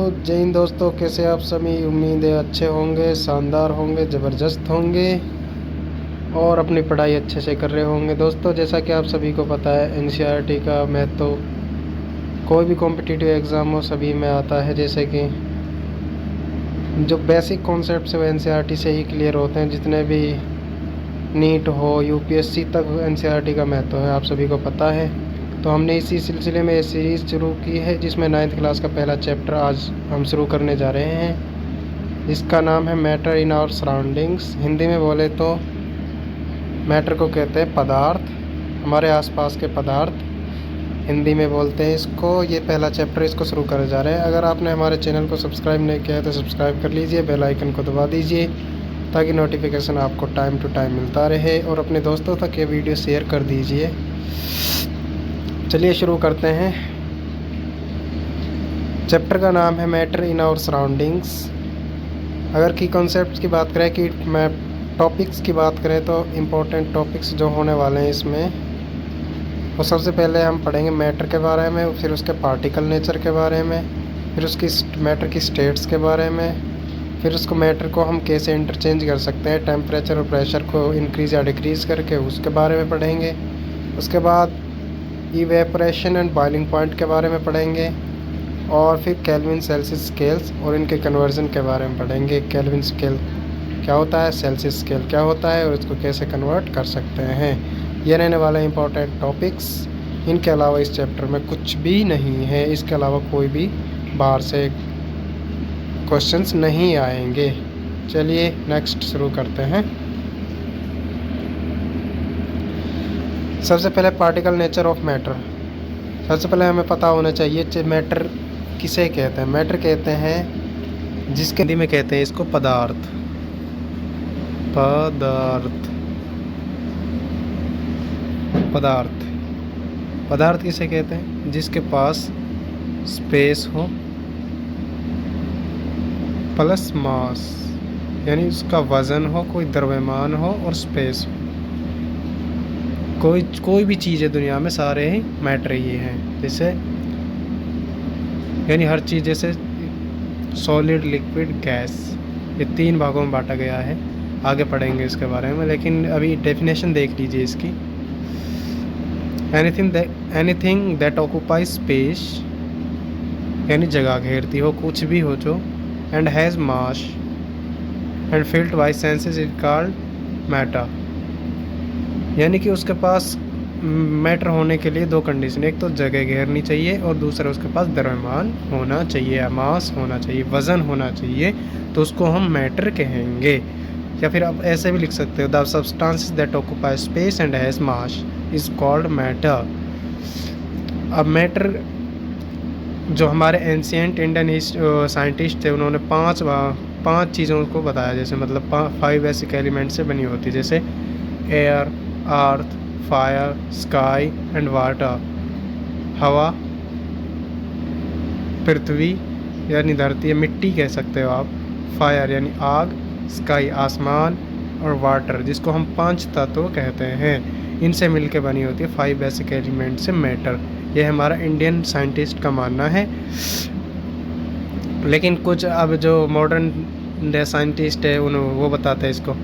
जय हिंद दोस्तों, कैसे आप सभी। उम्मीद है अच्छे होंगे, शानदार होंगे, ज़बरदस्त होंगे और अपनी पढ़ाई अच्छे से कर रहे होंगे। दोस्तों, जैसा कि आप सभी को पता है, एनसीईआरटी का महत्व कोई भी कॉम्पिटिटिव एग्ज़ाम हो सभी में आता है। जैसे कि जो बेसिक कॉन्सेप्ट्स है वो एनसीईआरटी से ही क्लियर होते हैं। जितने भी नीट हो, यूपीएससी तक एनसीईआरटी का महत्व है, आप सभी को पता है। तो हमने इसी सिलसिले में ये सीरीज़ शुरू की है, जिसमें 9th क्लास का पहला चैप्टर आज हम शुरू करने जा रहे हैं, जिसका नाम है matter in our surroundings. Hindi में बोले तो मैटर को कहते हैं पदार्थ, हमारे आसपास के पदार्थ हिंदी में बोलते हैं इसको। ये पहला चैप्टर इसको शुरू करे जा रहे हैं। अगर आपने हमारे चैनल को सब्सक्राइब नहीं किया है तो सब्सक्राइब कर लीजिए, बेल आइकन को दबा दीजिए ताकि नोटिफिकेशन आपको टाइम टू टाइम मिलता रहे, और अपने दोस्तों तक ये वीडियो शेयर कर दीजिए। चलिए शुरू करते हैं। चैप्टर का नाम है मैटर इन आवर सराउंडिंग्स। अगर की कॉन्सेप्ट्स की बात करें, कि मैं टॉपिक्स की बात करें, तो इम्पोर्टेंट टॉपिक्स जो होने वाले हैं इसमें, तो सबसे पहले हम पढ़ेंगे मैटर के बारे में, फिर उसके पार्टिकल नेचर के बारे में, फिर उसकी मैटर की स्टेट्स के बारे में, फिर उसको मैटर को हम कैसे इंटरचेंज कर सकते हैं, टेम्परेचर और प्रेशर को इंक्रीज़ या डिक्रीज़ करके, उसके बारे में पढ़ेंगे। उसके बाद इवेपोरेशन एंड बॉइलिंग पॉइंट के बारे में पढ़ेंगे, और फिर केल्विन सेल्सियस स्केल्स और इनके कन्वर्जन के बारे में पढ़ेंगे। केल्विन स्केल क्या होता है, सेल्सियस स्केल क्या होता है, और इसको कैसे कन्वर्ट कर सकते हैं। ये रहने वाले इंपॉर्टेंट टॉपिक्स। इनके अलावा इस चैप्टर में कुछ भी नहीं है, इसके अलावा कोई भी बाहर से क्वेश्चंस नहीं आएंगे। चलिए नेक्स्ट शुरू करते हैं। सबसे पहले पार्टिकल नेचर ऑफ मैटर। सबसे पहले हमें पता होना चाहिए मैटर किसे कहते हैं। मैटर कहते हैं जिसके हिंदी में कहते हैं इसको पदार्थ। पदार्थ पदार्थ पदार्थ किसे कहते हैं, जिसके पास स्पेस हो प्लस मास, यानी उसका वज़न हो, कोई द्रव्यमान हो और स्पेस हो। कोई भी चीज़ है दुनिया में, सारे ही मैटर ही हैं। जैसे यानी हर चीज़, जैसे सॉलिड, लिक्विड, गैस, ये 3 भागों में बांटा गया है। आगे पढ़ेंगे इसके बारे में, लेकिन अभी डेफिनेशन देख लीजिए इसकी। एनीथिंग दैट ऑक्यूपाइज स्पेस, यानी जगह घेरती हो, कुछ भी हो जो, and has mass and field by senses is called matter. यानी कि उसके पास मैटर होने के लिए 2 कंडीशन, एक तो जगह घेरनी चाहिए और दूसरा उसके पास द्रव्यमान होना चाहिए, मास होना चाहिए, वज़न होना चाहिए, तो उसको हम मैटर कहेंगे। या फिर आप ऐसे भी लिख सकते हो, the substances that occupy space and has mass is called matter. अब मैटर, जो हमारे एंशिएंट इंडियन साइंटिस्ट थे, उन्होंने 5 चीज़ों को बताया। जैसे मतलब 5 बेसिक एलिमेंट से बनी होती है, जैसे air, earth, fire, sky and water. हवा, पृथ्वी यानी धरती, मिट्टी कह सकते हो आप, फायर यानी आग, स्काई आसमान, और वाटर जिसको हम 5 तत्व कहते हैं। इनसे मिलके बनी होती है 5 बेसिक एलिमेंट से मैटर। यह हमारा इंडियन साइंटिस्ट का मानना है। लेकिन कुछ अब जो मॉडर्न साइंटिस्ट है वो बताते हैं इसको,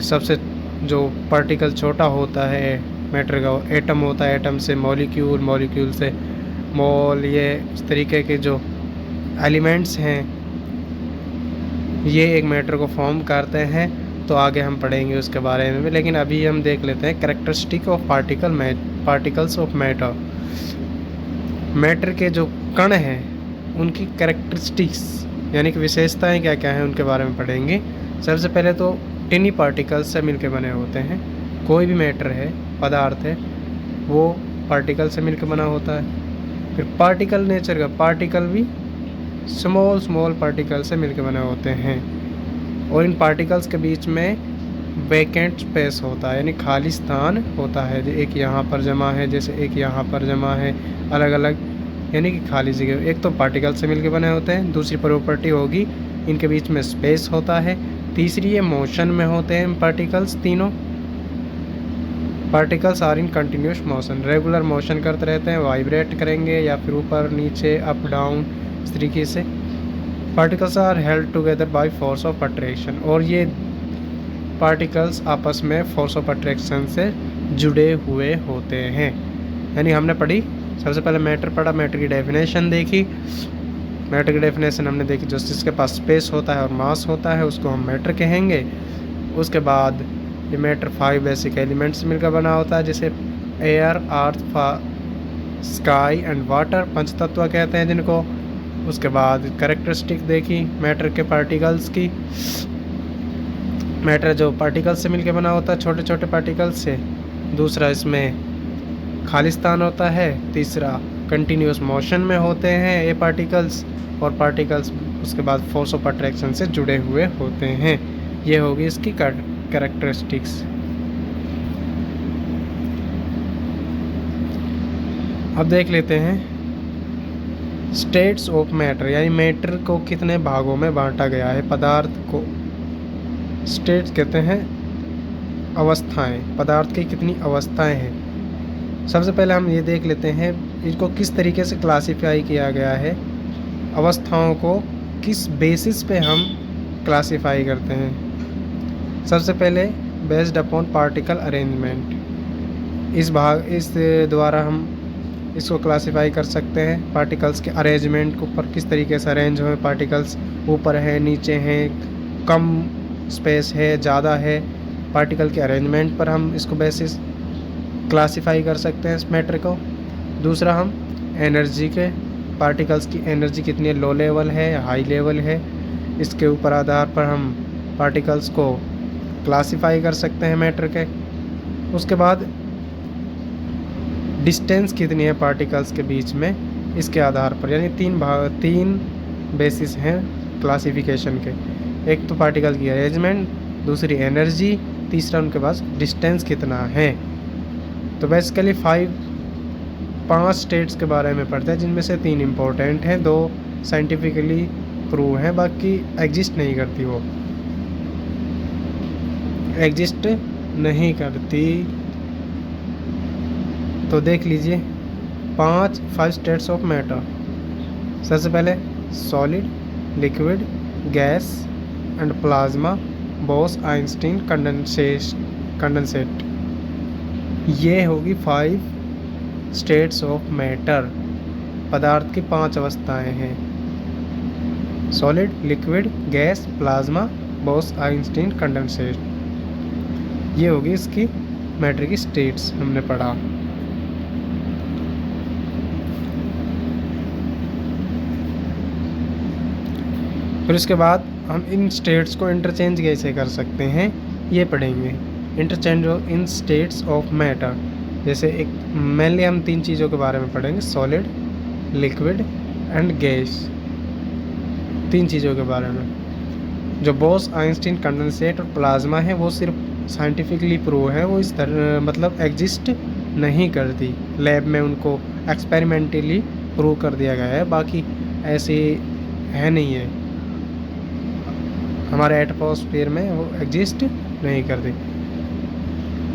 सबसे जो पार्टिकल छोटा होता है मैटर का, एटम होता है, एटम से मॉलिक्यूल, मॉलिक्यूल से मोल, ये इस तरीके के जो एलिमेंट्स हैं ये एक मैटर को फॉर्म करते हैं। तो आगे हम पढ़ेंगे उसके बारे में, लेकिन अभी हम देख लेते हैं characteristic of particles of matter. Matter के जो कण हैं उनकी कैरेक्टरिस्टिक्स यानी कि विशेषताएं क्या क्या हैं उनके बारे में पढ़ेंगे। सबसे पहले तो टिनी पार्टिकल्स से मिलकर बने होते हैं। कोई भी मैटर है, पदार्थ है, वो पार्टिकल से मिलकर बना होता है। फिर पार्टिकल नेचर का, पार्टिकल भी स्मॉल पार्टिकल से मिलकर बने होते हैं, और इन पार्टिकल्स के बीच में वैकेंट स्पेस होता है, यानी खाली स्थान होता है। एक यहाँ पर जमा है, जैसे एक यहाँ पर जमा है, अलग अलग, यानी कि खाली जगह। एक तो पार्टिकल से मिलकर बने होते हैं, दूसरी प्रॉपर्टी होगी इनके बीच में स्पेस होता है, तीसरी ये मोशन में होते हैं पार्टिकल्स। तीनों particles are in continuous motion, regular motion करते रहते हैं, वाइब्रेट करेंगे या फिर ऊपर नीचे, अप डाउन, इस तरीके से। Particles are held together by force of attraction, और ये पार्टिकल्स आपस में फोर्स ऑफ अट्रैक्शन से जुड़े हुए होते हैं। यानी हमने पढ़ी, सबसे पहले मैटर पढ़ा, मैटर की डेफिनेशन देखी। मैटर की डेफिनेशन हमने देखी, जो जिसके पास स्पेस होता है और मास होता है उसको हम मैटर कहेंगे। उसके बाद ये मैटर 5 बेसिक एलिमेंट्स मिलकर बना होता है, जैसे air, earth, sky and water, पंच तत्व कहते हैं जिनको। उसके बाद कैरेक्टरिस्टिक देखी मैटर के पार्टिकल्स की। मैटर जो पार्टिकल्स से मिलकर बना होता है, छोटे छोटे पार्टिकल्स से। दूसरा, इसमें खालिस्तान होता है। तीसरा, कंटिन्यूस मोशन में होते हैं ये पार्टिकल्स, और पार्टिकल्स उसके बाद फोर्स ऑफ अट्रैक्शन से जुड़े हुए होते हैं। ये होगी इसकी कैरेक्टरिस्टिक्स। अब देख लेते हैं स्टेट्स ऑफ मैटर, यानी मैटर को कितने भागों में बांटा गया है। पदार्थ को स्टेट्स कहते हैं अवस्थाएं, पदार्थ की कितनी अवस्थाएं हैं। सबसे पहले हम ये देख लेते हैं इसको किस तरीके से क्लासिफाई किया गया है, अवस्थाओं को किस बेसिस पे हम क्लासिफाई करते हैं। सबसे पहले बेस्ड अपॉन पार्टिकल अरेंजमेंट, इस द्वारा हम इसको क्लासिफाई कर सकते हैं। पार्टिकल्स के अरेंजमेंट के ऊपर किस तरीके से अरेंज हुए पार्टिकल्स, ऊपर है, नीचे हैं, कम स्पेस है, ज़्यादा है, पार्टिकल के अरेंजमेंट पर हम इसको बेसिस क्लासिफाई कर सकते हैं इस मैटर को। दूसरा, हम एनर्जी के, पार्टिकल्स की एनर्जी कितनी लो लेवल है या हाई लेवल है, इसके ऊपर आधार पर हम पार्टिकल्स को क्लासिफाई कर सकते हैं मैटर के। उसके बाद डिस्टेंस कितनी है पार्टिकल्स के बीच में, इसके आधार पर, यानी तीन बेसिस हैं क्लासिफिकेशन के। एक तो पार्टिकल की अरेंजमेंट, दूसरी एनर्जी, तीसरा उनके पास डिस्टेंस कितना है। तो बेसिकली 5 स्टेट्स के बारे में पढ़ते हैं, जिनमें से 3 इम्पोर्टेंट हैं, 2 साइंटिफिकली प्रूव हैं, बाकी एग्जिस्ट नहीं करती, वो एग्जिस्ट नहीं करती। तो देख लीजिए 5 स्टेट्स ऑफ मैटर। सबसे पहले solid, liquid, gas and plasma, Bose Einstein condensate. ये होगी 5 स्टेट्स ऑफ मैटर। पदार्थ की 5 अवस्थाएं हैं, solid, liquid, gas, plasma, Bose Einstein condensate. ये होगी इसकी मैटर की स्टेट्स, हमने पढ़ा। फिर उसके बाद हम इन स्टेट्स को इंटरचेंज कैसे कर सकते हैं ये पढ़ेंगे। Interchange in states of matter, जैसे एक मेनली हम 3 चीज़ों के बारे में पढ़ेंगे, सॉलिड, लिक्विड एंड गैस। 3 चीज़ों के बारे में। जो बोस आइंस्टीन कंडेंसेट और प्लाज्मा है वो सिर्फ साइंटिफिकली प्रूव है, वो इस तरह मतलब एग्जिस्ट नहीं करती, लैब में उनको एक्सपेरिमेंटली प्रूव कर दिया गया है, बाकी ऐसे है नहीं है, हमारे एटमॉस्फेयर में वो एग्जिस्ट नहीं करती।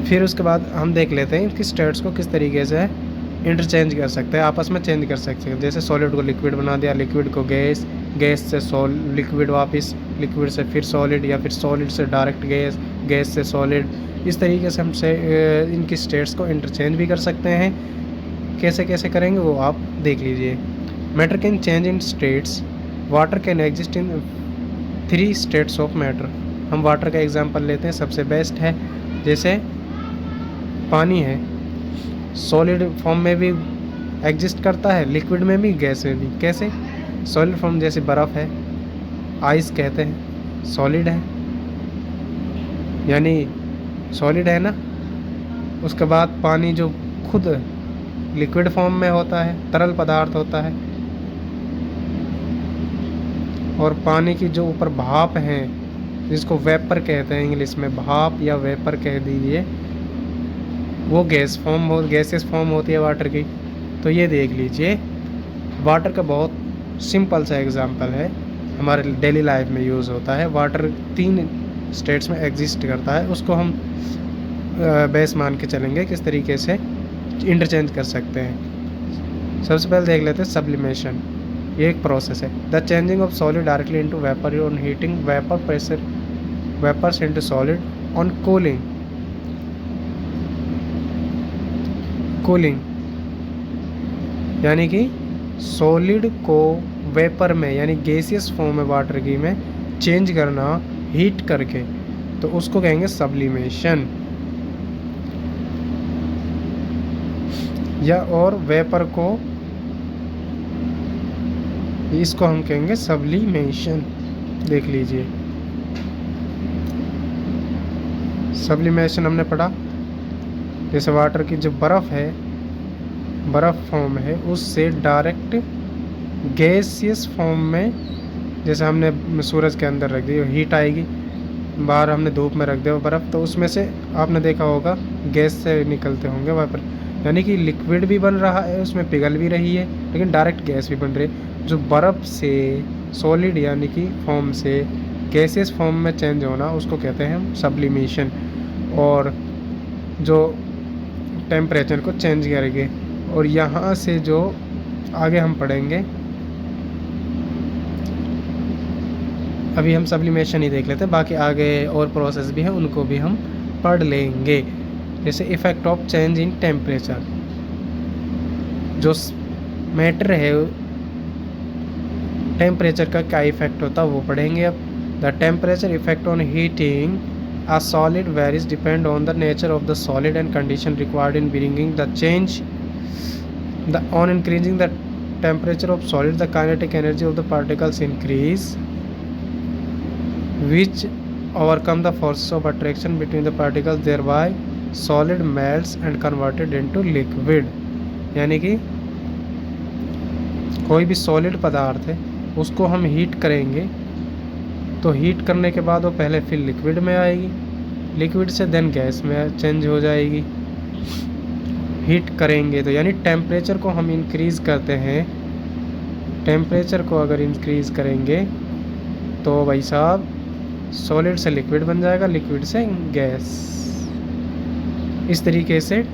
फिर उसके बाद हम देख लेते हैं इनकी स्टेट्स को किस तरीके से इंटरचेंज कर सकते हैं, आपस में चेंज कर सकते हैं। जैसे सॉलिड को लिक्विड बना दिया, लिक्विड को गैस, गैस से लिक्विड वापस, लिक्विड से फिर सॉलिड, या फिर सॉलिड से डायरेक्ट गैस, गैस से सॉलिड। इस तरीके से हम इनकी स्टेट्स को इंटरचेंज भी कर सकते हैं। कैसे कैसे करेंगे वो आप देख लीजिए। Matter can change in states, water can exist in 3 states of matter. हम वाटर का एग्जांपल लेते हैं, सबसे बेस्ट है। जैसे पानी है, सॉलिड फॉर्म में भी एग्जिस्ट करता है, लिक्विड में भी, गैस में भी। कैसे? सॉलिड फॉर्म जैसे बर्फ़ है, आइस कहते हैं, सॉलिड है, यानी सॉलिड है ना। उसके बाद पानी जो खुद लिक्विड फॉर्म में होता है, तरल पदार्थ होता है, और पानी की जो ऊपर भाप है जिसको वेपर कहते हैं इंग्लिश में, भाप या वेपर कह दीजिए, वो गैसेस फॉर्म होती है वाटर की। तो ये देख लीजिए, वाटर का बहुत सिंपल सा एग्जांपल है, हमारे डेली लाइफ में यूज़ होता है। वाटर 3 स्टेट्स में एग्जिस्ट करता है, उसको हम बेस मान के चलेंगे किस तरीके से इंटरचेंज कर सकते हैं। सबसे पहले देख लेते हैं सब्लिमेशन। ये एक प्रोसेस है। The changing of solid directly into vapour on heating, vapour pressure vapours into solid on cooling. Cooling यानी कि सॉलिड को वेपर में यानी गैसियस फॉर्म में वाटर की में चेंज करना हीट करके, तो उसको कहेंगे सब्लिमेशन। या और वेपर को, इसको हम कहेंगे सब्लिमेशन। देख लीजिए, सब्लिमेशन हमने पढ़ा, जैसे वाटर की जो बर्फ़ है, बर्फ़ फॉर्म है, उससे डायरेक्ट गैसियस फॉर्म में, जैसे हमने सूरज के अंदर रख दी, हीट आएगी, बाहर हमने धूप में रख दिया बर्फ़, तो उसमें से आपने देखा होगा गैस से निकलते होंगे वापर, यानी कि लिक्विड भी बन रहा है, उसमें पिघल भी रही है, लेकिन डायरेक्ट गैस भी बन रही है। जो बर्फ़ से सॉलिड यानी कि फॉर्म से गैसियस फॉर्म में चेंज होना, उसको कहते हैं हम सब्लिमेशन। और जो टेम्परेचर को चेंज करेंगे, और यहाँ से जो आगे हम पढ़ेंगे, अभी हम सब्लिमेशन ही देख लेते हैं, बाकी आगे और प्रोसेस भी है, उनको भी हम पढ़ लेंगे। जैसे effect of change in temperature, जो मैटर है टेम्परेचर का क्या इफ़ेक्ट होता है वो पढ़ेंगे अब। The temperature effect on heating a solid varies depend on the nature of the solid and condition required in bringing the change. On increasing the temperature of solid, the kinetic energy of the particles increase, which overcome the forces of attraction between the particles, thereby solid melts and converted into liquid। यानी कि कोई भी solid पदार्थ है, उसको हम heat करेंगे, तो हीट करने के बाद वो पहले फिर लिक्विड में आएगी, लिक्विड से देन गैस में चेंज हो जाएगी। हीट करेंगे तो यानी टेम्परेचर को हम इंक्रीज़ करते हैं, टेम्परेचर को अगर इंक्रीज़ करेंगे तो भाई साहब सॉलिड से लिक्विड बन जाएगा, लिक्विड से गैस। इस तरीके से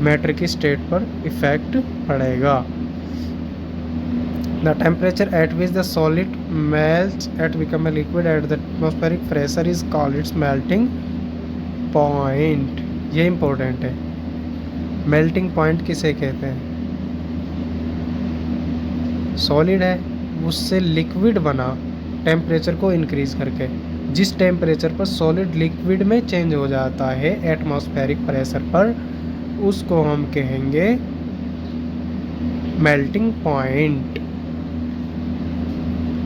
मैटर की स्टेट पर इफ़ेक्ट पड़ेगा। The temperature at which the solid melts and become a liquid at the atmospheric pressure is called its melting point। ये इम्पोर्टेंट है, मेल्टिंग पॉइंट किसे कहते हैं? सॉलिड है, उससे लिक्विड बना टेम्परेचर को इंक्रीज़ करके, जिस टेम्परेचर पर सॉलिड लिक्विड में चेंज हो जाता है एटमॉस्फेरिक प्रेशर पर, उसको हम कहेंगे मेल्टिंग पॉइंट।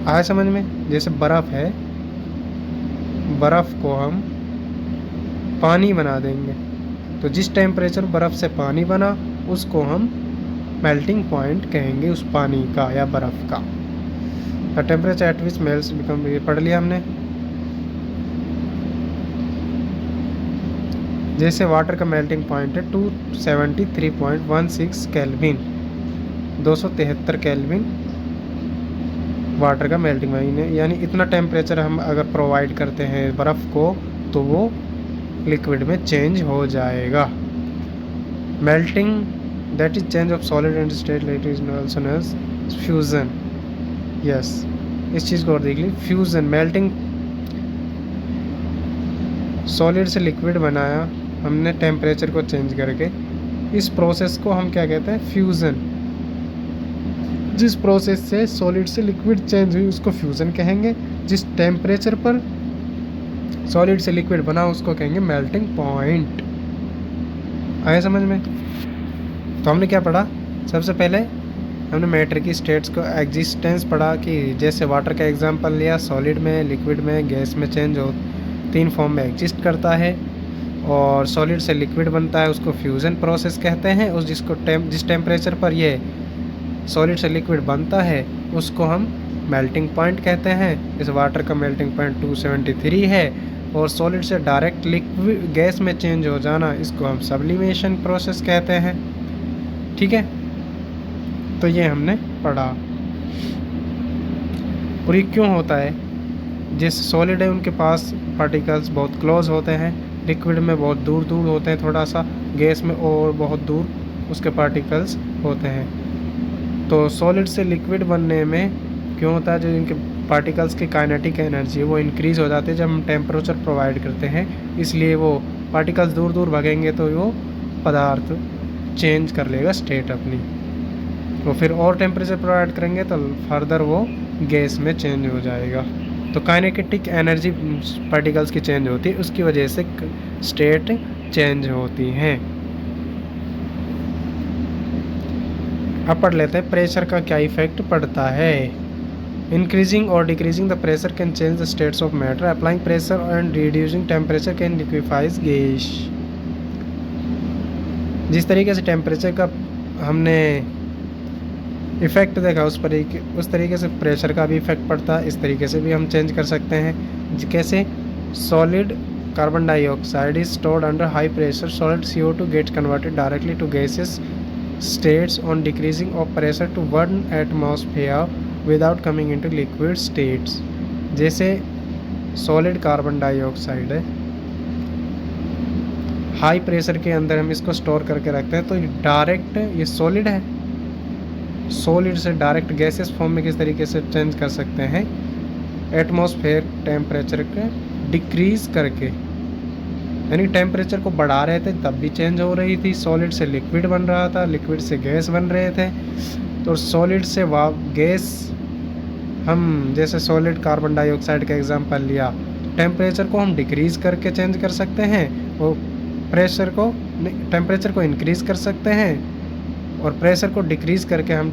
आया समझ में? जैसे बर्फ़ है, बर्फ़ को हम पानी बना देंगे, तो जिस टेम्परेचर बर्फ़ से पानी बना, उसको हम मेल्टिंग पॉइंट कहेंगे, उस पानी का या बर्फ़ का। The temperature at which melts become, ये पढ़ लिया हमने। जैसे वाटर का मेल्टिंग पॉइंट है 273.16 केल्विन, 273 केल्विन वाटर का मेल्टिंग पॉइंट है। यानी इतना टेम्परेचर हम अगर प्रोवाइड करते हैं बर्फ़ को, तो वो लिक्विड में चेंज हो जाएगा। Melting that is change of solid and state light is also known as fusion. Yes, इस चीज़ को और देख ली, फ्यूज़न। मेल्टिंग, सॉलिड से लिक्विड बनाया हमने टेम्परेचर को चेंज करके, इस प्रोसेस को हम क्या कहते हैं? फ्यूज़न। जिस प्रोसेस से सॉलिड से लिक्विड चेंज हुई उसको फ्यूज़न कहेंगे। जिस टेम्परेचर पर सॉलिड से लिक्विड बना उसको कहेंगे मेल्टिंग पॉइंट। आया समझ में? तो हमने क्या पढ़ा? सबसे पहले हमने मैटर की स्टेट्स को एग्जिस्टेंस पढ़ा, कि जैसे वाटर का एग्जांपल लिया, सॉलिड में, लिक्विड में, गैस में चेंज हो, 3 फॉर्म में एग्जिस्ट करता है, और सॉलिड से लिक्विड बनता है, उसको फ्यूज़न प्रोसेस कहते हैं। उस जिस टेम्परेचर पर ये सॉलिड से लिक्विड बनता है उसको हम मेल्टिंग पॉइंट कहते हैं। इस वाटर का मेल्टिंग पॉइंट 273 है, और सॉलिड से डायरेक्ट लिक्विड गैस में चेंज हो जाना, इसको हम सब्लिमेशन प्रोसेस कहते हैं। ठीक है, तो ये हमने पढ़ा। और ये क्यों होता है? जैसे सॉलिड है उनके पास पार्टिकल्स बहुत क्लोज होते हैं, लिक्विड में बहुत दूर दूर होते हैं थोड़ा सा, गैस में और बहुत दूर उसके पार्टिकल्स होते हैं। तो सॉलिड से लिक्विड बनने में क्यों होता है, जो इनके पार्टिकल्स की काइनेटिक एनर्जी है वो इंक्रीज़ हो जाती है जब हम टेम्परेचर प्रोवाइड करते हैं, इसलिए वो पार्टिकल्स दूर दूर भागेंगे तो वो पदार्थ चेंज कर लेगा स्टेट अपनी। तो फिर और टेम्परेचर प्रोवाइड करेंगे तो फर्दर वो गैस में चेंज हो जाएगा। तो काइनेटिक एनर्जी पार्टिकल्स की चेंज होती है, उसकी वजह से स्टेट चेंज होती हैं। अब पढ़ लेते हैं प्रेशर का क्या इफेक्ट पड़ता है। इंक्रीजिंग और decreasing the pressure can change the states of matter. Applying pressure and reducing temperature can liquefies gas. जिस तरीके से टेम्परेचर का हमने इफ़ेक्ट देखा उस तरीके से प्रेशर का भी इफेक्ट पड़ता है। इस तरीके से भी हम चेंज कर सकते हैं। कैसे? Solid carbon dioxide is stored under high pressure. Solid CO2 gets converted directly to gases states on decreasing of pressure to 1 atmosphere without coming into liquid states। जैसे सॉलिड कार्बन डाइऑक्साइड है, high pressure के अंदर हम इसको store करके रखते हैं, तो डायरेक्ट ये सॉलिड है, सॉलिड से डायरेक्ट गैसेस फॉर्म में किस तरीके से चेंज कर सकते हैं, एटमॉस्फेयर टेम्परेचर के डिक्रीज करके। यानी टेम्परेचर को बढ़ा रहे थे तब भी चेंज हो रही थी, सॉलिड से लिक्विड बन रहा था, लिक्विड से गैस बन रहे थे। तो सॉलिड से गैस, हम जैसे सॉलिड कार्बन डाइऑक्साइड का एग्जांपल लिया, टेम्परेचर को हम डिक्रीज करके चेंज कर सकते हैं और टेम्परेचर को इंक्रीज कर सकते हैं और प्रेशर को डिक्रीज करके हम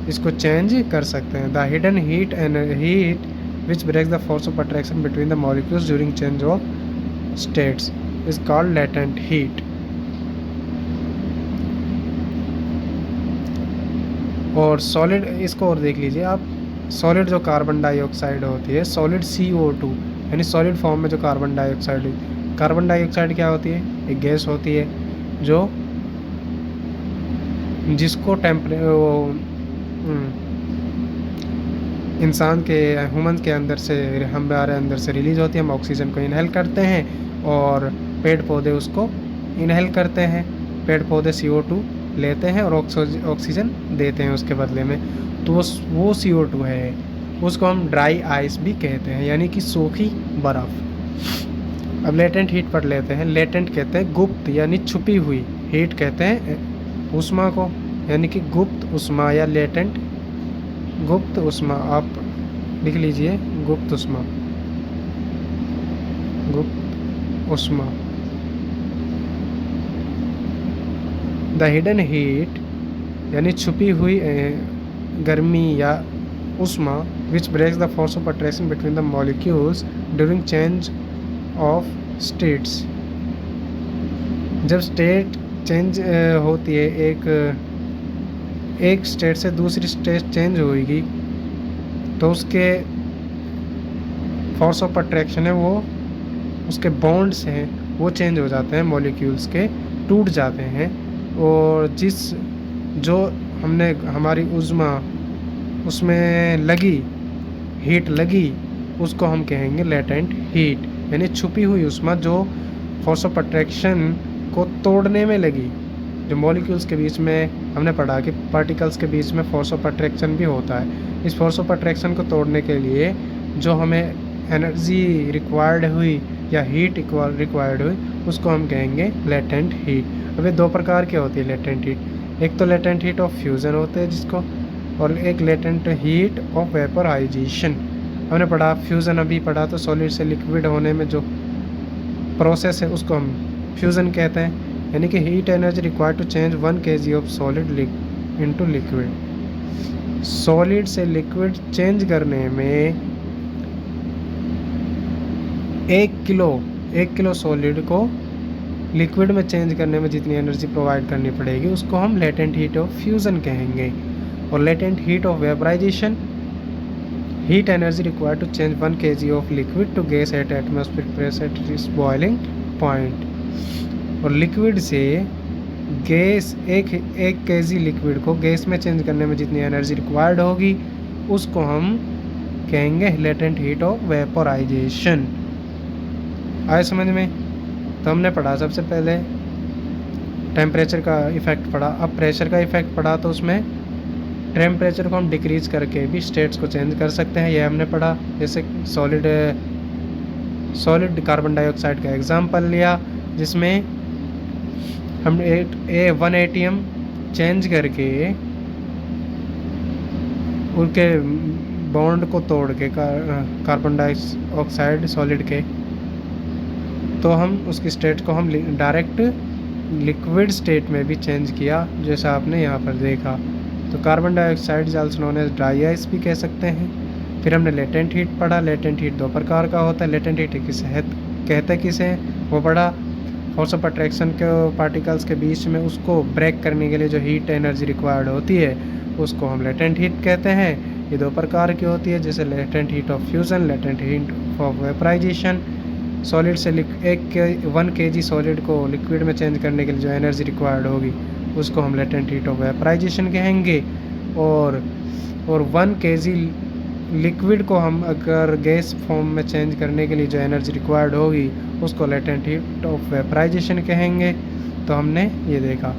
इसको चेंज कर सकते हैं। The hidden heat which breaks the force of attraction between the molecules during change of states is called latent heat। और सॉलिड, इसको और देख लीजिए आप, सॉलिड जो कार्बन डाइऑक्साइड होती है, सॉलिड CO2 यानी सॉलिड फॉर्म में जो कार्बन डाइऑक्साइड क्या होती है, एक गैस होती है जो जिसको इंसान के ह्यूमन के अंदर से, हमारे अंदर से रिलीज होती है। हम ऑक्सीजन को इनहेल करते हैं और पेड़ पौधे उसको इनहेल करते हैं। पेड़ पौधे CO2 लेते हैं और ऑक्सीजन देते हैं उसके बदले में। तो वो CO2 है, उसको हम ड्राई आइस भी कहते हैं, यानी कि सूखी बर्फ़। अब लेटेंट हीट पढ़ लेते हैं। लेटेंट कहते हैं गुप्त यानी छुपी हुई, हीट कहते हैं ऊष्मा को, यानी कि गुप्त ऊष्मा या लेटेंट गुप्त ऊष्मा। आप लिख लीजिए गुप्त ऊष्मा, गुप्त ऊष्मा। द हिडन हीट यानी छुपी हुई गर्मी या ऊष्मा which breaks the force of attraction between the molecules during change of states. जब स्टेट चेंज होती है, एक स्टेट से दूसरी स्टेट चेंज होगी, तो उसके फोर्स ऑफ अट्रैक्शन है वो, उसके बॉन्ड्स हैं वो चेंज हो जाते हैं, मॉलिक्यूल्स के टूट जाते हैं। और जो हमने हमारी ऊष्मा उसमें लगी, हीट लगी, उसको हम कहेंगे लेटेंट हीट, यानी छुपी हुई ऊष्मा जो फोर्स ऑफ अट्रैक्शन को तोड़ने में लगी। जो मॉलिक्यूल्स के बीच में हमने पढ़ा कि पार्टिकल्स के बीच में फोर्स ऑफ अट्रैक्शन भी होता है। इस फोर्स ऑफ अट्रैक्शन को तोड़ने के लिए जो हमें एनर्जी रिक्वायर्ड हुई या हीट रिक्वायर्ड हुई, उसको हम कहेंगे लेटेंट हीट। अब ये दो प्रकार की होती है लेटेंट हीट। एक तो लेटेंट हीट ऑफ फ्यूज़न होते हैं जिसको, और एक लेटेंट हीट ऑफ वेपराइजेशन। हमने पढ़ा फ्यूज़न, अभी पढ़ा, तो सॉलिड से लिक्विड होने में जो प्रोसेस है उसको हम फ्यूज़न कहते हैं, यानी कि heat energy required to change 1 kg of solid into liquid. Solid से लिक्विड चेंज करने में 1 किलो सॉलिड को लिक्विड में चेंज करने में जितनी एनर्जी प्रोवाइड करनी पड़ेगी उसको हम लेटेंट हीट ऑफ फ्यूज़न कहेंगे। और latent heat of vaporization, heat energy required to change 1 kg of liquid to gas at atmospheric pressure at its boiling point. और लिक्विड से गैस, एक kg लिक्विड को गैस में चेंज करने में जितनी एनर्जी रिक्वायर्ड होगी उसको हम कहेंगे लेटेंट हीट ऑफ वेपराइजेशन। आए समझ में? तो हमने पढ़ा सबसे पहले टेम्परेचर का इफ़ेक्ट पढ़ा, अब प्रेशर का इफ़ेक्ट पढ़ा। तो उसमें टेम्परेचर को हम डिक्रीज़ करके भी स्टेट्स को चेंज कर सकते हैं, ये हमने पढ़ा। जैसे सॉलिड कार्बन डाइऑक्साइड का एग्जांपल लिया, जिसमें हम 1 एटीएम चेंज करके उनके बॉन्ड को तोड़ के कार्बन डाइऑक्साइड सॉलिड के, तो हम उसकी स्टेट को हम डायरेक्ट लिक्विड स्टेट में भी चेंज किया, जैसा आपने यहाँ पर देखा। तो carbon dioxide also known as dry ice भी कह सकते हैं। फिर हमने लेटेंट हीट पढ़ा। लेटेंट हीट 2 प्रकार का होता है। लेटेंट हीट कहते किसे वो पढ़ा, फोर्स ऑफ अट्रैक्शन के पार्टिकल्स के बीच में उसको ब्रेक करने के लिए जो हीट एनर्जी रिक्वायर्ड होती है उसको हम लेटेंट हीट कहते हैं। ये 2 प्रकार की होती है, जैसे latent heat of fusion, latent heat of vaporization. Solid से 1 kg सॉलिड को लिक्विड में चेंज करने के लिए जो एनर्जी रिक्वायर्ड होगी उसको हम लेटेंट हीट ऑफ वेपराइजेशन कहेंगे। और 1 kg लिक्विड को हम अगर गैस फॉर्म में चेंज करने के लिए जो एनर्जी रिक्वायर्ड होगी उसको लेटेंट हीट ऑफ वेपराइजेशन कहेंगे। तो हमने ये देखा।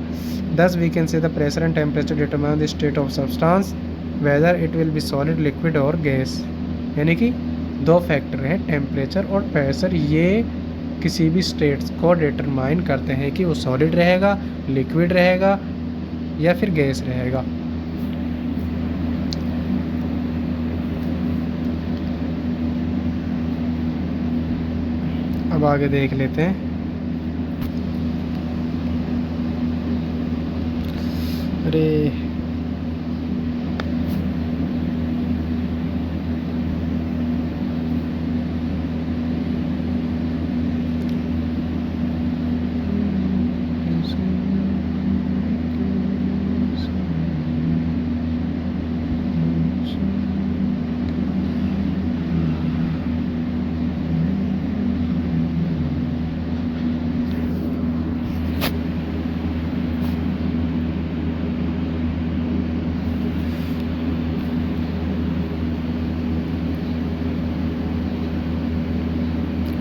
Thus we can say the pressure and temperature determine the state of substance whether it will be solid, liquid और गैस। यानी कि 2 फैक्टर हैं, टेम्परेचर और प्रेशर। ये किसी भी स्टेट्स को डिटरमाइन करते हैं कि वो सॉलिड रहेगा, लिक्विड रहेगा या फिर गैस रहेगा। अब आगे देख लेते हैं। अरे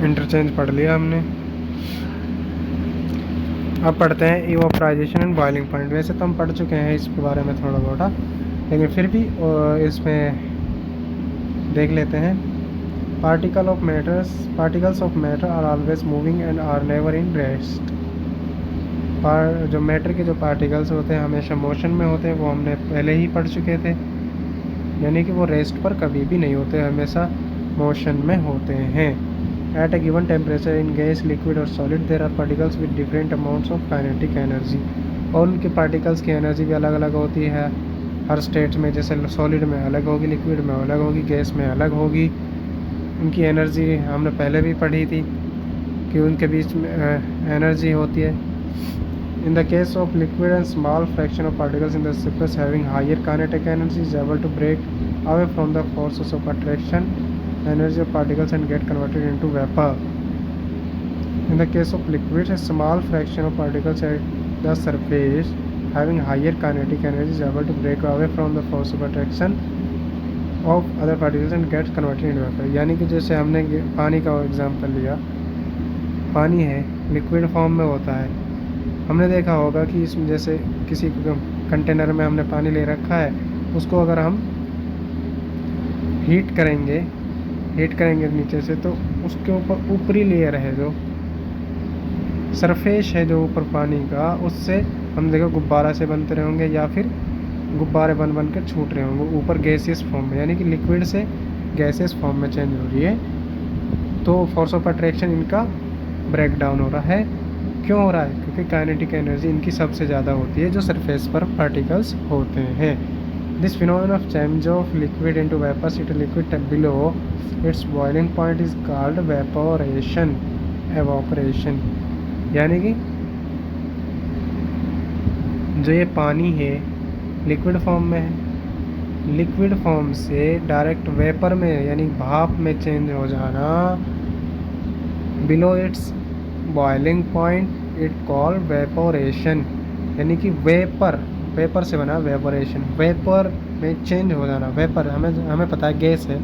इंटरचेंज पढ़ लिया हमने। अब पढ़ते हैं इवोपराइजेशन एंड बॉइलिंग पॉइंट। वैसे तो हम पढ़ चुके हैं इसके बारे में थोड़ा बहुत, लेकिन फिर भी इसमें देख लेते हैं। Particles of matter are always moving and are never in rest. जो मैटर के जो पार्टिकल्स होते हैं हमेशा मोशन में होते हैं, वो हमने पहले ही पढ़ चुके थे। यानी कि वो रेस्ट पर कभी भी नहीं होते, हमेशा मोशन में होते हैं। At a given temperature in gas, liquid और solid, there are particles with different amounts of kinetic energy। और उनके पार्टिकल्स की एनर्जी भी अलग अलग होती है हर स्टेट में। जैसे सॉलिड में अलग होगी, लिक्विड में अलग होगी, गैस में अलग होगी। उनकी एनर्जी हमने पहले भी पढ़ी थी कि उनके बीच में एनर्जी होती है। In the case of liquid and small fraction of particles in the surface having higher kinetic energy is able to break away from the forces of attraction energy of particles and get converted into vapor. In the case of liquids, a small fraction of particles at the surface having higher kinetic energy is able to break away from the force of attraction of other particles and get converted into vapor। यानी कि जैसे हमने पानी का example लिया, पानी है liquid form में होता है। हमने देखा होगा कि इसमें जैसे किसी कंटेनर में हमने पानी ले रखा है, उसको अगर हम हीट करेंगे नीचे से, तो उसके ऊपर ऊपरी लेयर है जो सरफेस है जो ऊपर पानी का, उससे हम देखो गुब्बारा से बनते रहे होंगे या फिर गुब्बारे बन के छूट रहे होंगे ऊपर गैसियस फॉर्म में। यानी कि लिक्विड से गैसियस फॉर्म में चेंज हो रही है। तो फोर्स ऑफ अट्रैक्शन इनका ब्रेक डाउन हो रहा है। क्यों हो रहा है? क्योंकि काइनेटिक एनर्जी इनकी सबसे ज़्यादा होती है जो सरफेस पर पार्टिकल्स होते हैं। This phenomenon of change of liquid into vapor at a liquid below its boiling point is called evaporation। यानी कि जो ये पानी है लिक्विड फॉर्म में है, लिक्विड फॉर्म से डायरेक्ट वेपर में यानी भाप में चेंज हो जाना, below it's boiling point it called evaporation. यानी कि वेपर से बना वेपोरेशन, वेपर में चेंज हो जाना। वेपर हमें पता है गैस है,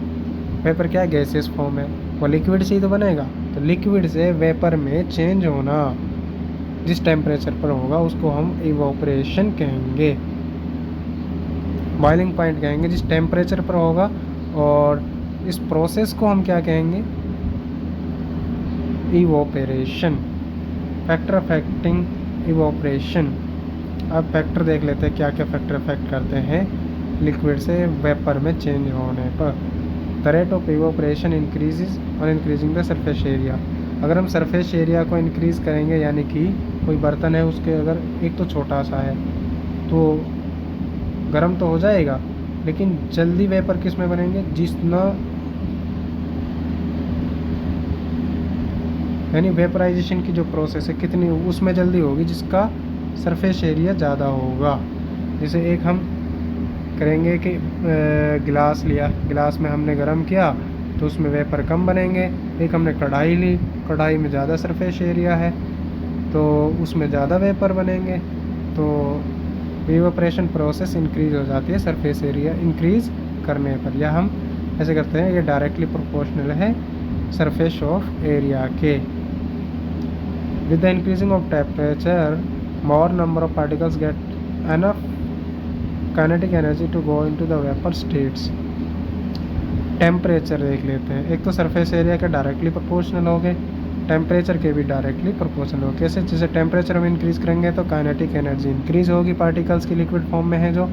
वेपर क्या है? गैसियस फॉर्म है, वो लिक्विड से ही तो बनेगा। तो लिक्विड से वेपर में चेंज होना जिस टेम्परेचर पर होगा उसको हम इवोपरेशन कहेंगे। बॉइलिंग पॉइंट कहेंगे जिस टेम्परेचर पर होगा, और इस प्रोसेस को हम क्या कहेंगे, इवोपरेशन, फैक्टर अफेक्टिंग इवोपरेशन। अब फैक्टर देख लेते हैं क्या क्या फैक्टर अफेक्ट करते हैं लिक्विड से वेपर में चेंज होने पर। The rate of evaporation increases और इंक्रीजिंग द सरफेस एरिया। अगर हम सरफेस एरिया को इंक्रीज़ करेंगे, यानी कि कोई बर्तन है उसके अगर एक तो छोटा सा है तो गर्म तो हो जाएगा, लेकिन जल्दी वेपर किस में बनेंगे, जितना यानी वेपराइजेशन की जो प्रोसेस है कितनी उसमें जल्दी होगी, जिसका सरफेस एरिया ज़्यादा होगा। जैसे एक हम करेंगे कि गिलास लिया, गिलास में हमने गर्म किया तो उसमें वेपर कम बनेंगे। एक हमने कढ़ाई ली, कढ़ाई में ज़्यादा सरफेस एरिया है तो उसमें ज़्यादा वेपर बनेंगे। तो इवेपोरेशन प्रोसेस इंक्रीज़ हो जाती है सरफेस एरिया इंक्रीज़ करने पर, या हम ऐसे करते हैं ये डायरेक्टली प्रोपोर्शनल है सरफेस ऑफ एरिया के। With the increasing of temperature more number of particles get enough kinetic energy to go into the vapour states. Temperature देख लेते हैं। एक तो सरफेस एरिया के डायरेक्टली प्रोपोर्शनल हो गए, टेम्परेचर के भी डायरेक्टली प्रोपोर्शनल हो। कैसे, जैसे टेम्परेचर हम इंक्रीज़ करेंगे तो काइनेटिक एनर्जी इंक्रीज़ होगी पार्टिकल्स की लिक्विड फॉर्म में है जो,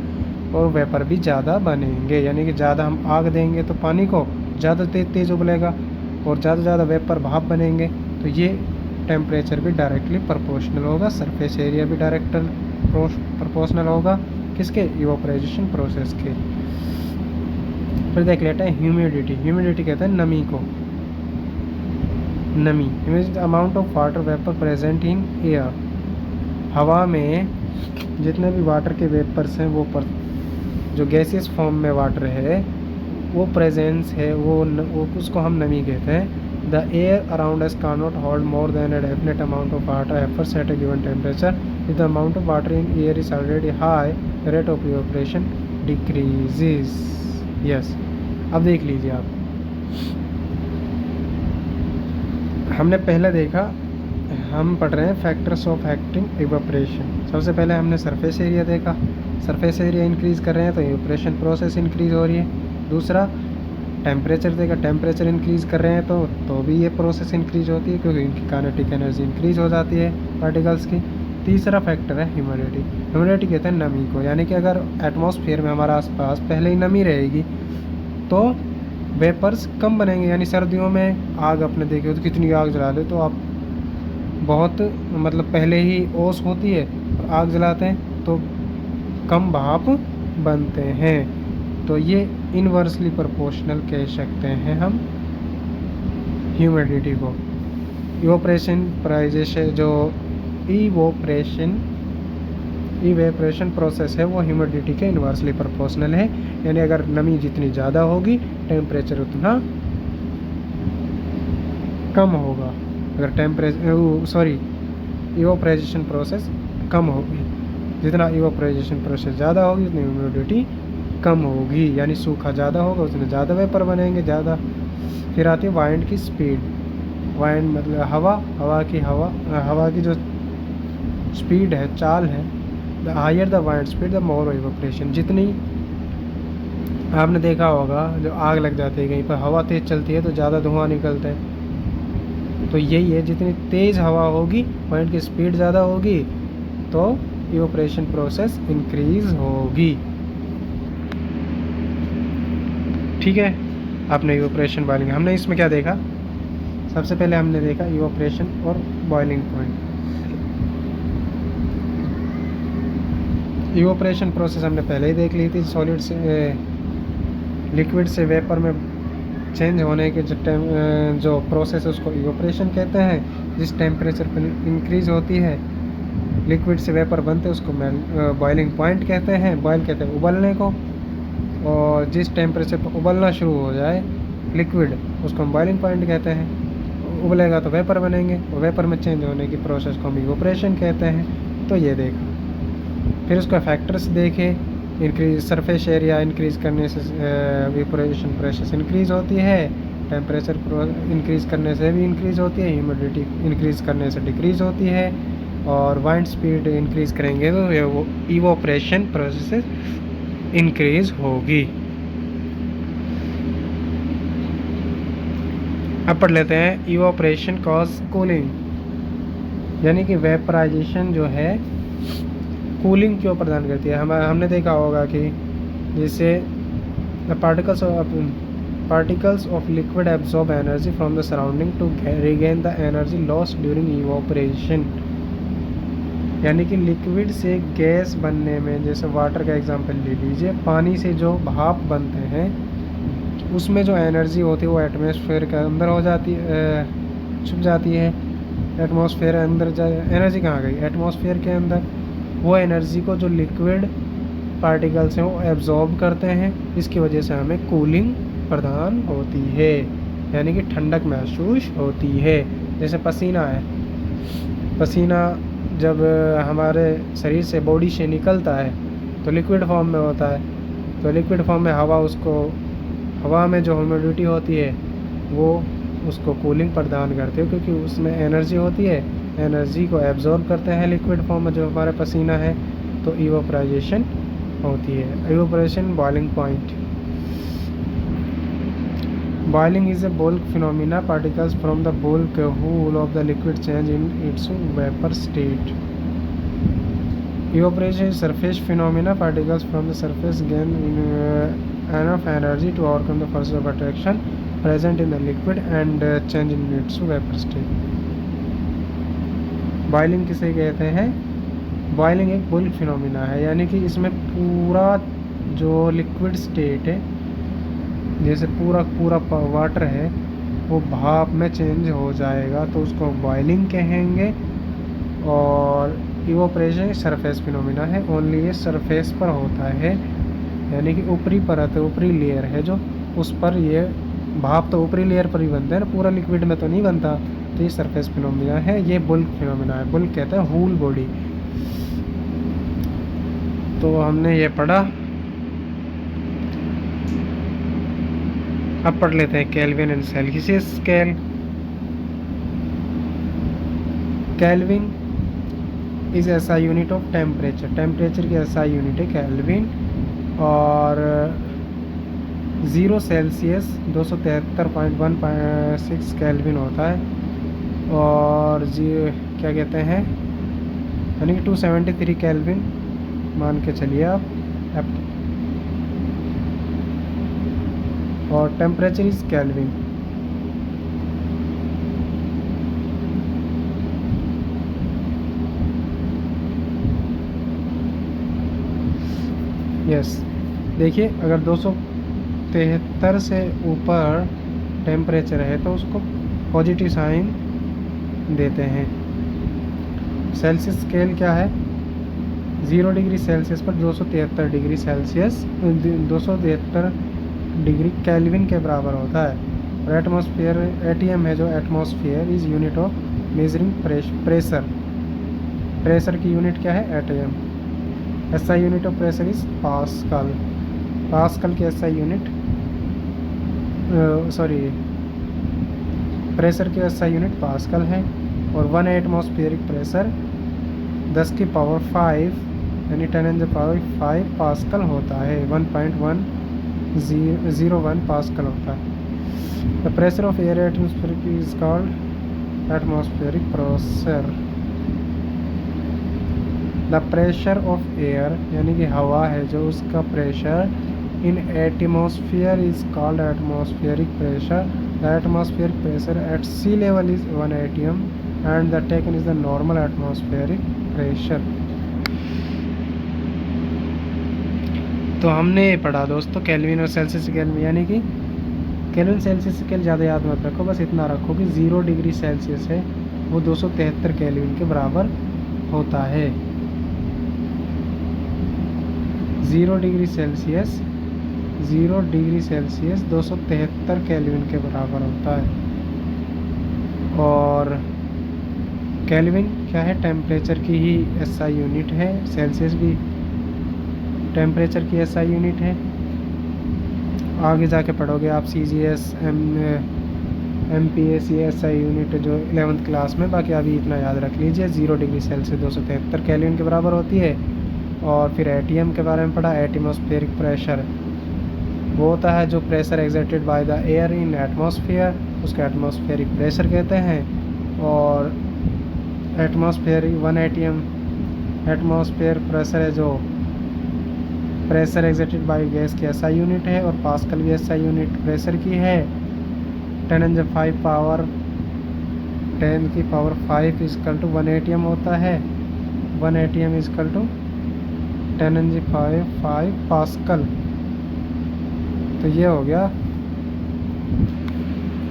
और वेपर भी ज़्यादा बनेंगे। यानी कि ज़्यादा हम आग देंगे तो पानी को ज़्यादा तेज़ उबलेगा और ज़्यादा वेपर भाप बनेंगे। तो ये टेम्परेचर भी डायरेक्टली प्रोपोर्शनल होगा, सरफेस एरिया भी डायरेक्ट प्रोपोर्शनल होगा किसके, इवेपोराइजेशन प्रोसेस के। फिर देख लेते हैं ह्यूमिडिटी। ह्यूमिडिटी कहते हैं नमी को। नमी is the amount of water vapour present in air. हवा में जितने भी वाटर के वेपर्स हैं वो जो गैसियस फॉर्म में वाटर है वो प्रेजेंस है, वो उसको हम नमी कहते हैं। The air around us can not hold more than a definite amount of water efforts at a given temperature. If the amount of water in air is already high, the rate of evaporation decreases. Yes, अब देख लीजिए आप, हमने पहले देखा, हम पढ़ रहे हैं फैक्टर्स ऑफ एक्टिंग इवेपोरेशन। सबसे पहले हमने सरफेस एरिया देखा, सरफेस एरिया इंक्रीज़ कर रहे हैं तो इवेपोरेशन प्रोसेस इंक्रीज़ हो रही है। दूसरा टेम्परेचर देखा, टेम्परेचर इंक्रीज़ कर रहे हैं तो भी ये प्रोसेस इंक्रीज़ होती है क्योंकि इनकी काइनेटिक एनर्जी इंक्रीज़ हो जाती है पार्टिकल्स की। तीसरा फैक्टर है ह्यूमिडिटी। ह्यूमिडिटी कहते हैं नमी को, यानी कि अगर एटमॉस्फेयर में हमारे आसपास पहले ही नमी रहेगी तो वेपर्स कम बनेंगे। यानी सर्दियों में आग अपने देखे तो कितनी आग जला ले तो आप बहुत मतलब पहले ही ओस होती है और आग जलाते हैं तो कम भाप बनते हैं। तो ये इनवर्सली प्रोपोर्शनल कह सकते हैं हम ह्यूमिडिटी को। इवेपोरेशन प्राइजेशन जो इवेपोरेशन प्रोसेस है वो ह्यूमिडिटी के इनवर्सली प्रोपोर्शनल है। यानी अगर नमी जितनी ज़्यादा होगी टेम्परेचर उतना कम होगा। अगर इवेपोराइजेशन प्रोसेस कम होगी, जितना इवेपोराइजेशन प्रोसेस ज़्यादा होगी उतनी ह्यूमिडिटी कम होगी। यानी सूखा ज़्यादा होगा उतने ज़्यादा वेपर बनेंगे ज़्यादा। फिर आती है वाइंड की स्पीड। वाइंड मतलब हवा की जो स्पीड है, चाल है, the higher the wind speed the more evaporation. जितनी आपने देखा होगा जो आग लग जाती है कहीं पर, हवा तेज़ चलती है तो ज़्यादा धुआं निकलता है। तो यही है, जितनी तेज़ हवा होगी, वाइंड की स्पीड ज़्यादा होगी तो इवेपोरेशन प्रोसेस इंक्रीज़ होगी। ठीक है, आपने इवेपोरेशन बॉइलिंग, हमने इसमें क्या देखा, सबसे पहले हमने देखा इवेपोरेशन और बॉइलिंग पॉइंट। इवेपोरेशन प्रोसेस हमने पहले ही देख ली थी, सॉलिड से लिक्विड से वेपर में चेंज होने के जो प्रोसेस है उसको इवेपोरेशन कहते हैं। जिस टेम्परेचर पर इंक्रीज़ होती है लिक्विड से वेपर बनते हैं उसको बॉइलिंग पॉइंट कहते हैं। बॉयल कहते हैं उबलने को, और जिस टेम्परेचर पर उबलना शुरू हो जाए लिक्विड उसको हम बॉइलिंग पॉइंट कहते हैं। उबलेगा तो वेपर बनेंगे और वेपर में चेंज होने की प्रोसेस को हम इवेपोरेशन कहते हैं। तो ये देखा, फिर उसका फैक्टर्स देखे। इंक्रीज सरफेस एरिया इंक्रीज़ करने से इवेपोरेशन प्रोसेस इंक्रीज़ होती है, टेम्परेचर इंक्रीज़ करने से भी इंक्रीज़ होती है, ह्यूमिडिटी इंक्रीज़ करने से डिक्रीज़ होती है, और वाइंड स्पीड इंक्रीज़ करेंगे तो वो इवेपोरेशन प्रोसेस इंक्रीज होगी। अब पढ़ लेते हैं इवापोरेशन कॉज कूलिंग, यानी कि वेपराइजेशन जो है कूलिंग क्यों प्रदान करती है। हमने देखा होगा कि जैसे the particles of liquid absorb energy from the surrounding to regain the energy loss during evaporation, यानी कि लिक्विड से गैस बनने में, जैसे वाटर का एग्जांपल ले लीजिए, पानी से जो भाप बनते हैं उसमें जो एनर्जी होती है वो एटमॉस्फेयर के अंदर हो जाती छुप जाती है। एटमॉस्फेयर अंदर एनर्जी कहाँ गई, एटमॉस्फेयर के अंदर। वो एनर्जी को जो लिक्विड पार्टिकल्स हैं वो एब्जॉर्ब करते हैं, इसकी वजह से हमें कूलिंग प्रदान होती है, यानी कि ठंडक महसूस होती है। जैसे पसीना है, पसीना जब हमारे शरीर से, बॉडी से निकलता है तो लिक्विड फॉर्म में होता है, तो लिक्विड फॉर्म में हवा में जो ह्यूमिडिटी होती है वो उसको कूलिंग प्रदान करती है, क्योंकि उसमें एनर्जी होती है, एनर्जी को एब्जॉर्ब करते हैं लिक्विड फॉर्म में जो हमारे पसीना है, तो इवापोराइजेशन होती है। Evaporation boiling point, boiling is a bulk phenomena, particles from the bulk whole of the liquid change in its vapor state. Evaporation is surface phenomena, particles from the surface gain enough energy to overcome the forces of attraction present in the liquid and change in its vapor state. Boiling किसे कहते हैं, boiling एक bulk phenomena है, यानी कि इसमें पूरा जो लिक्विड स्टेट है, जैसे पूरा वाटर है वो भाप में चेंज हो जाएगा, तो उसको बॉइलिंग कहेंगे। और इवापोरेशन सरफेस फिनोमिना है, ओनली ये सरफेस पर होता है, यानी कि ऊपरी परत है, ऊपरी लेयर है जो, उस पर ये भाप तो ऊपरी लेयर पर ही बनता है ना, पूरा लिक्विड में तो नहीं बनता, तो ये सरफेस फिनोमिना है। ये बुल्क फिनोमिना है, बुल्क कहते हैं होल बॉडी। तो हमने ये पढ़ा। अब पढ़ लेते हैं kelvin and Celsius scale. Kelvin is SI unit of temperature, temperature की एसआई यूनिट है केल्विन। और 0 सेल्सियस 273.16 केल्विन होता है। और क्या कहते हैं, यानी कि 273 केल्विन मान के चलिए आप। और टेम्परेचर इज केल्विन। यस, देखिए अगर 273 से ऊपर टेम्परेचर है तो उसको पॉजिटिव साइन देते हैं। सेल्सियस स्केल क्या है, 0 डिग्री सेल्सियस पर 273 डिग्री सेल्सियस 273 डिग्री केल्विन के बराबर होता है। और एटमॉस्फेयर, एटीएम है जो, atmosphere is unit of measuring pressure, pressure की यूनिट क्या है, ATM. SI unit of pressure is pascal, pascal की एसआई यूनिट, प्रेशर की एसआई यूनिट पास्कल है। और 1 एटमॉस्फेरिक प्रेशर 10 की पावर 5 यानी 10⁻⁵ पास्कल होता है, 1.101 पास्कल होता है। The pressure of air atmospheric is called atmospheric pressure. The pressure of air यानी कि हवा है जो, उसका pressure in atmosphere is called atmospheric pressure. The atmospheric pressure at sea level is 1 atm and the taken is the normal atmospheric pressure. तो हमने पढ़ा दोस्तों केल्विन और सेल्सियस स्केल में, यानी कि केल्विन सेल्सियस स्केल ज़्यादा याद मत रखो, बस इतना रखो कि 0 डिग्री सेल्सियस है वो 273 केल्विन के बराबर होता है। 0 डिग्री सेल्सियस 273 केल्विन के बराबर होता है। और केल्विन क्या है, टेम्परेचर की ही एसआई यूनिट है, सेल्सियस भी टेम्परेचर की एसआई यूनिट है। आगे जाके पढ़ोगे आप CGS MPa की एसआई यूनिट जो 11th क्लास में, बाकी अभी इतना याद रख लीजिए। 0 डिग्री सेल्सियस 273 केल्विन के बराबर होती है। और फिर एटीएम के बारे में पढ़ा। एटमॉस्फेरिक प्रेशर वो होता है जो pressure exerted by the air in atmosphere, उसको एटमॉस्फेरिक प्रेशर कहते हैं। और एटमॉस्फेयर 1 एटीएम एटमॉस्फेयर प्रेशर है जो प्रेशर एग्जर्टेड बाय गैस की एसआई यूनिट है, और पास्कल भी एसआई यूनिट प्रेशर की है। 10 की पावर 5 इजकल टू 1 एटीएम होता है। 1 एटीएम इजकल टू 10⁵ पास्कल। तो ये हो गया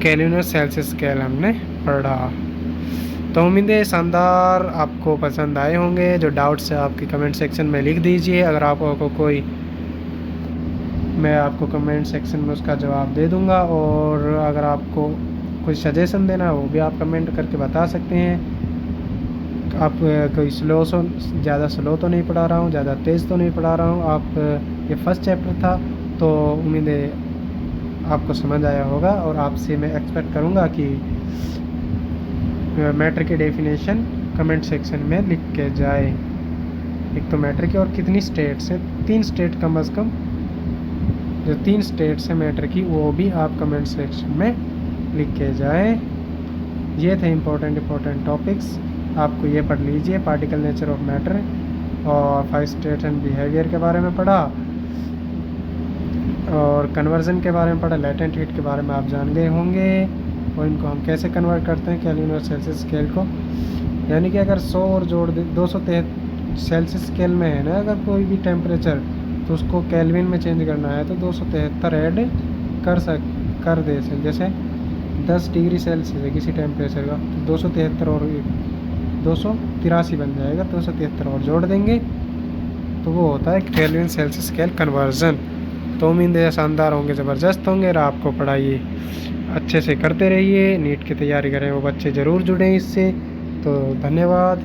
केल्विन और सेल्सियस स्केल हमने पढ़ा। तो उम्मीद है शानदार आपको पसंद आए होंगे। जो डाउट्स है आपके कमेंट सेक्शन में लिख दीजिए। अगर आपको कोई, मैं आपको कमेंट सेक्शन में उसका जवाब दे दूंगा। और अगर आपको कोई सजेशन देना है वो भी आप कमेंट करके बता सकते हैं। आप कोई ज़्यादा स्लो तो नहीं पढ़ा रहा हूँ, ज़्यादा तेज़ तो नहीं पढ़ा रहा हूँ। आप ये फर्स्ट चैप्टर था तो उम्मीद है आपको समझ आया होगा। और आपसे मैं एक्सपेक्ट करूँगा कि मैटर की डेफिनेशन कमेंट सेक्शन में लिख के जाए। एक तो मैटर की और कितनी स्टेट्स हैं, 3 स्टेट कम अज़ कम, जो 3 स्टेट्स हैं मैटर की वो भी आप कमेंट सेक्शन में लिख के जाए। ये थे इम्पोर्टेंट टॉपिक्स, आपको ये पढ़ लीजिए। पार्टिकल नेचर ऑफ मैटर और 5 स्टेट एंड बिहेवियर के बारे में पढ़ा, और कन्वर्जन के बारे में पढ़ा। लेटेंट हीट के बारे में आप जान गए होंगे, और इनको हम कैसे कन्वर्ट करते हैं केल्विन और सेल्सियस स्केल को। यानी कि अगर 100 और जोड़ दे 273 सेल्सियस स्केल में है ना अगर कोई भी टेम्परेचर, तो उसको केल्विन में चेंज करना है तो 273 ऐड कर दे। जैसे 10 डिग्री सेल्सियस है किसी टेम्परेचर का, तो 273 और 283 बन जाएगा। 273 और जोड़ देंगे तो वो होता है केल्विन सेल्सियस स्केल कन्वर्जन। तो उम्मीद है शानदार होंगे, ज़बरदस्त होंगे। और आपको पढ़ाई अच्छे से करते रहिए, नीट की तैयारी करें वो बच्चे ज़रूर जुड़ें इससे। तो धन्यवाद।